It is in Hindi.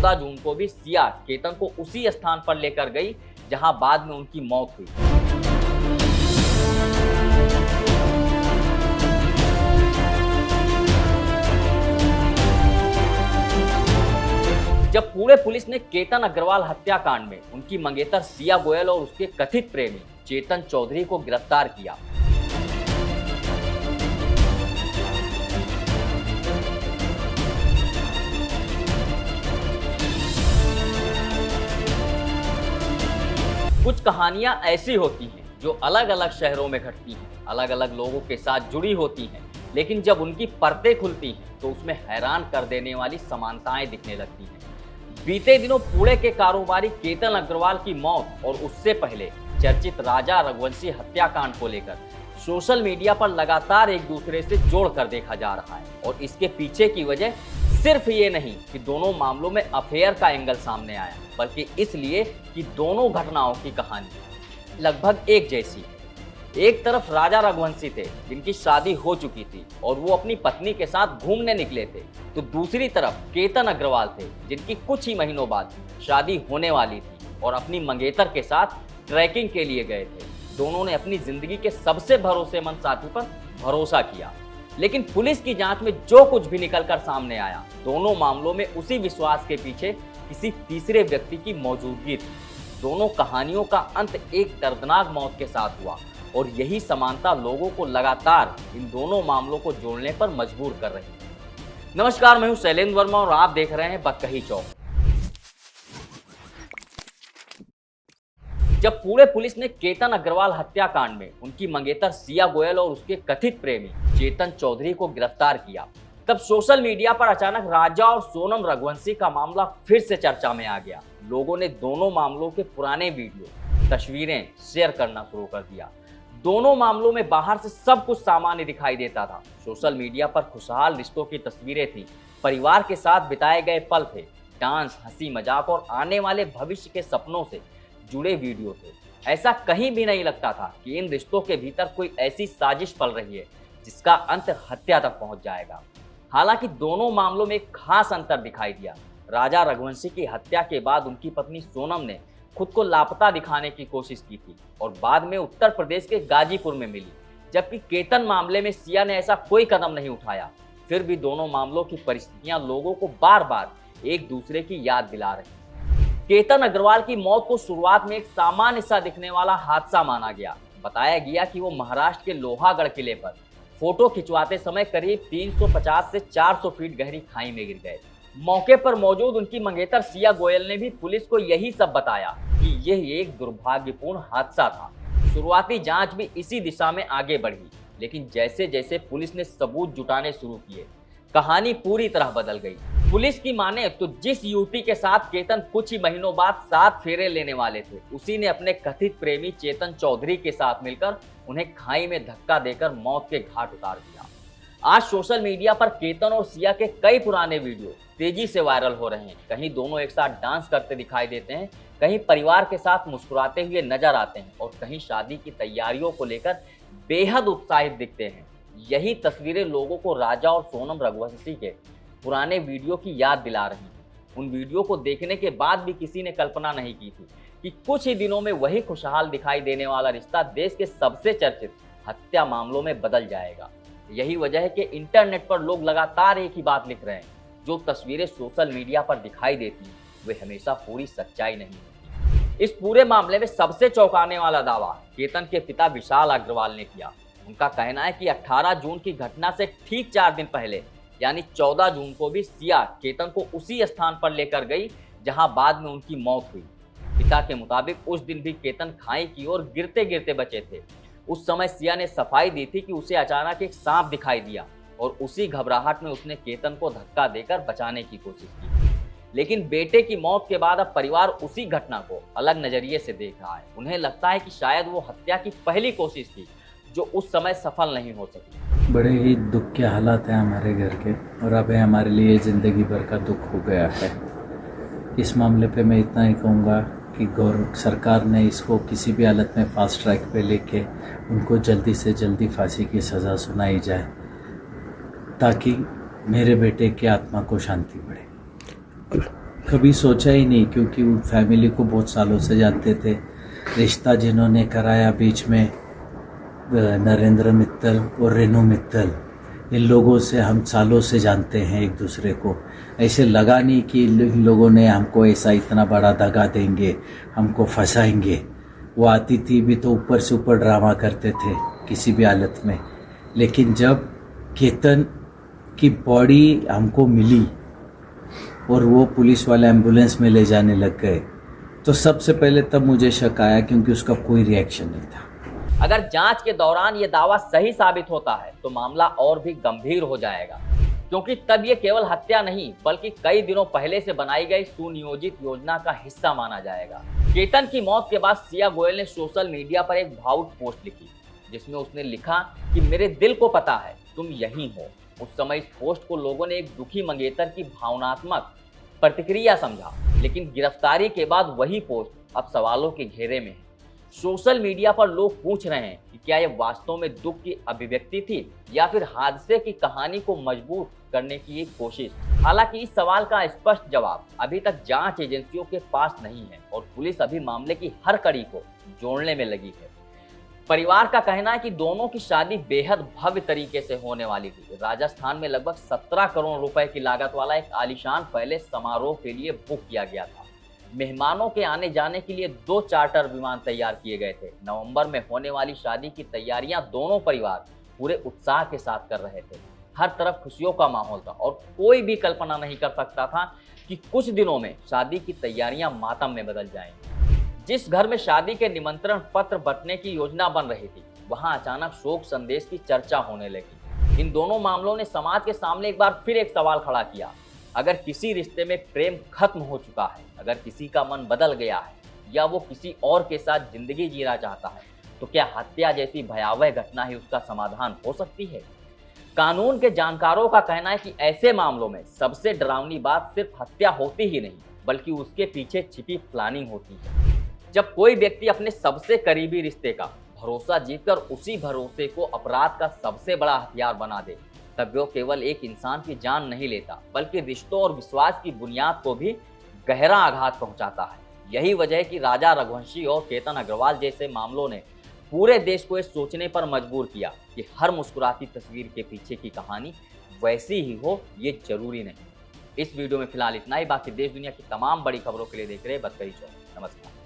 14 जून को भी सिया केतन को उसी स्थान पर लेकर गई जहां बाद में उनकी मौत हुई। जब पुणे पुलिस ने केतन अग्रवाल हत्याकांड में उनकी मंगेतर सिया गोयल और उसके कथित प्रेमी चेतन चौधरी को गिरफ्तार किया, कुछ कहानियां ऐसी होती हैं जो अलग अलग शहरों में घटती हैं, अलग अलग लोगों के साथ जुड़ी होती हैं, लेकिन जब उनकी परतें खुलती हैं तो उसमें हैरान कर देने वाली समानताएं दिखने लगती हैं। बीते दिनों पुणे के कारोबारी केतन अग्रवाल की मौत और उससे पहले चर्चित राजा रघुवंशी हत्याकांड को लेकर सोशल मीडिया पर लगातार एक दूसरे से जोड़कर देखा जा रहा है, और इसके पीछे की वजह सिर्फ ये नहीं कि दोनों मामलों में अफेयर का एंगल सामने आया, बल्कि इसलिए कि दोनों घटनाओं की कहानी लगभग एक जैसी है। एक तरफ राजा रघुवंशी थे जिनकी शादी हो चुकी थी और वो अपनी पत्नी के साथ घूमने निकले थे, तो दूसरी तरफ केतन अग्रवाल थे जिनकी कुछ ही महीनों बाद शादी होने वाली थी और अपनी मंगेतर के साथ ट्रैकिंग के लिए गए थे। दोनों ने अपनी जिंदगी के सबसे भरोसेमंद साथी पर भरोसा किया, लेकिन पुलिस की जांच में जो कुछ भी निकलकर सामने आया, दोनों मामलों में उसी विश्वास के पीछे किसी तीसरे व्यक्ति की मौजूदगी थी। दोनों कहानियों का अंत एक दर्दनाक मौत के साथ हुआ, और यही समानता लोगों को लगातार इन दोनों मामलों को जोड़ने पर मजबूर कर रही है। नमस्कार, मैं हूं शैलेंद्र वर्मा और आप देख रहे हैं बकही चौक। जब पुणे पुलिस ने केतन अग्रवाल हत्याकांड में उनकी मंगेतर सिया गोयल और उसके कथित प्रेमी चेतन चौधरी को गिरफ्तार किया, तब सोशल मीडिया पर अचानक राजा और सोनम रघुवंशी का मामला फिर से चर्चा में आ गया। लोगों ने दोनों मामलों के पुराने वीडियो, तस्वीरें शेयर करना शुरू कर दिया। दोनों मामलों में बाहर से सब कुछ सामान्य दिखाई देता था। सोशल मीडिया पर खुशहाल रिश्तों की तस्वीरें थी, परिवार के साथ बिताए गए पल थे, डांस, हंसी मजाक और आने वाले भविष्य के सपनों से जुड़े वीडियो थे। ऐसा कहीं भी नहीं लगता था कि इन रिश्तों के भीतर कोई ऐसी साजिश पल रही है जिसका अंत हत्या तक पहुंच जाएगा। हालांकि दोनों मामलों में एक खास अंतर दिखाई दिया। राजा रघुवंशी की हत्या के बाद उनकी पत्नी सोनम ने खुद को लापता दिखाने की कोशिश की थी और बाद में उत्तर प्रदेश के गाजीपुर में मिली, जबकि केतन मामले में सिया ने ऐसा कोई कदम नहीं उठाया। फिर भी दोनों मामलों की परिस्थितियां लोगों को बार बार एक दूसरे की याद दिला रही। केतन अग्रवाल की मौत को शुरुआत में एक सामान्य सा दिखने वाला हादसा माना गया। बताया गया कि वो महाराष्ट्र के लोहागढ़ किले पर फोटो खिंचवाते समय करीब 350 से 400 फीट गहरी खाई में गिर गए। मौके पर मौजूद उनकी मंगेतर सिया गोयल ने भी पुलिस को यही सब बताया कि यह एक दुर्भाग्यपूर्ण हादसा था। शुरुआती जांच भी इसी दिशा में आगे बढ़ी, लेकिन जैसे जैसे पुलिस ने सबूत जुटाने शुरू किए, कहानी पूरी तरह बदल गई। पुलिस की माने तो जिस युवती के साथ केतन कुछ ही महीनों बाद 7 फेरे लेने वाले थे, उसी ने अपने कथित प्रेमी चेतन चौधरी के साथ मिलकर उन्हें खाई में धक्का देकर मौत के घाट उतार दिया। आज सोशल मीडिया पर केतन और सिया के कई पुराने वीडियो तेजी से वायरल हो रहे हैं। कहीं दोनों एक साथ डांस करते दिखाई देते हैं, कहीं परिवार के साथ मुस्कुराते हुए नजर आते हैं और कहीं शादी की तैयारियों को लेकर बेहद उत्साहित दिखते हैं। यही तस्वीरें लोगों को राजा और सोनम रघुवंशी के पुराने वीडियो की याद दिला रही हैं। उन वीडियो को देखने के बाद भी किसी ने कल्पना नहीं की थी कि कुछ ही दिनों में वही खुशहाल दिखाई देने वाला रिश्ता देश के सबसे चर्चित हत्या मामलों में बदल जाएगा। यही वजह है कि इंटरनेट पर लोग लगातार एक ही बात लिख रहे हैं, जो तस्वीरें सोशल मीडिया पर दिखाई देती हैं वे हमेशा पूरी सच्चाई नहीं होती। इस पूरे मामले में सबसे चौंकाने वाला दावा केतन के पिता विशाल अग्रवाल ने किया। उनका कहना है कि 18 जून की घटना से ठीक 4 दिन पहले यानी 14 जून को भी सिया केतन को उसी स्थान पर लेकर गई जहां बाद में उनकी मौत हुई। पिता के मुताबिक उस दिन भी केतन खाई की ओर गिरते गिरते बचे थे। उस समय सिया ने सफाई दी थी कि उसे अचानक एक सांप दिखाई दिया और उसी घबराहट में उसने केतन को धक्का देकर बचाने की कोशिश की। लेकिन बेटे की मौत के बाद अब परिवार उसी घटना को अलग नजरिए से देख रहा है। उन्हें लगता है कि शायद वो हत्या की पहली कोशिश थी जो उस समय सफल नहीं हो सकी। बड़े ही दुख के हालात हैं हमारे घर के, और अब हमारे लिए ज़िंदगी भर का दुख हो गया है। इस मामले पे मैं इतना ही कहूँगा कि सरकार ने इसको किसी भी हालत में फास्ट ट्रैक पे लेके उनको जल्दी से जल्दी फांसी की सज़ा सुनाई जाए, ताकि मेरे बेटे की आत्मा को शांति मिले। कभी सोचा ही नहीं, क्योंकि वो फैमिली को बहुत सालों से जानते थे। रिश्ता जिन्होंने कराया बीच में नरेंद्र मित्तल और रेनू मित्तल, इन लोगों से हम सालों से जानते हैं एक दूसरे को। ऐसे लगा नहीं कि इन लोगों ने हमको ऐसा इतना बड़ा दगा देंगे, हमको फंसाएंगे। वो आती थी भी तो ऊपर से ऊपर ड्रामा करते थे किसी भी हालत में। लेकिन जब केतन की बॉडी हमको मिली और वो पुलिस वाले एम्बुलेंस में ले जाने लग गए, तो सबसे पहले तब मुझे शक आया, क्योंकि उसका कोई रिएक्शन नहीं था। अगर जांच के दौरान ये दावा सही साबित होता है तो मामला और भी गंभीर हो जाएगा, क्योंकि तब ये केवल हत्या नहीं बल्कि कई दिनों पहले से बनाई गई सुनियोजित योजना का हिस्सा माना जाएगा। केतन की मौत के बाद सिया गोयल ने सोशल मीडिया पर एक भावुक पोस्ट लिखी, जिसमें उसने लिखा कि मेरे दिल को पता है तुम यहीं हो। उस समय इस पोस्ट को लोगों ने एक दुखी मंगेतर की भावनात्मक प्रतिक्रिया समझा, लेकिन गिरफ्तारी के बाद वही पोस्ट अब सवालों के घेरे में है। सोशल मीडिया पर लोग पूछ रहे हैं कि क्या यह वास्तव में दुख की अभिव्यक्ति थी या फिर हादसे की कहानी को मजबूत करने की एक कोशिश। हालांकि इस सवाल का स्पष्ट जवाब अभी तक जांच एजेंसियों के पास नहीं है और पुलिस अभी मामले की हर कड़ी को जोड़ने में लगी है। परिवार का कहना है कि दोनों की शादी बेहद भव्य तरीके से होने वाली थी। राजस्थान में लगभग 17 करोड़ रुपए की लागत वाला एक आलीशान पैलेस समारोह के लिए बुक किया गया था। मेहमानों के आने जाने के लिए 2 चार्टर विमान तैयार किए गए थे। नवंबर में होने वाली शादी की तैयारियां दोनों परिवार पूरे उत्साह के साथ कर रहे थे। हर तरफ खुशियों का माहौल था और कोई भी कल्पना नहीं कर सकता था कि कुछ दिनों में शादी की तैयारियां मातम में बदल जाएंगी। जिस घर में शादी के निमंत्रण पत्र बंटने की योजना बन रही थी, वहां अचानक शोक संदेश की चर्चा होने लगी। इन दोनों मामलों ने समाज के सामने एक बार फिर एक सवाल खड़ा किया। अगर किसी रिश्ते में प्रेम खत्म हो चुका है, अगर किसी का मन बदल गया है या वो किसी और के साथ जिंदगी जीना चाहता है, तो क्या हत्या जैसी भयावह घटना ही उसका समाधान हो सकती है? कानून के जानकारों का कहना है कि ऐसे मामलों में सबसे डरावनी बात सिर्फ हत्या होती ही नहीं, बल्कि उसके पीछे छिपी प्लानिंग होती है। जब कोई व्यक्ति अपने सबसे करीबी रिश्ते का भरोसा जीतकर उसी भरोसे को अपराध का सबसे बड़ा हथियार बना दे, तब वो केवल एक इंसान की जान नहीं लेता, बल्कि रिश्तों और विश्वास की बुनियाद को भी गहरा आघात पहुंचाता है। यही वजह है कि राजा रघुवंशी और केतन अग्रवाल जैसे मामलों ने पूरे देश को ये सोचने पर मजबूर किया कि हर मुस्कुराती तस्वीर के पीछे की कहानी वैसी ही हो, ये जरूरी नहीं। इस वीडियो में फिलहाल इतना ही। बाकी देश दुनिया की तमाम बड़ी खबरों के लिए देख रहे बतकही चौक। नमस्कार।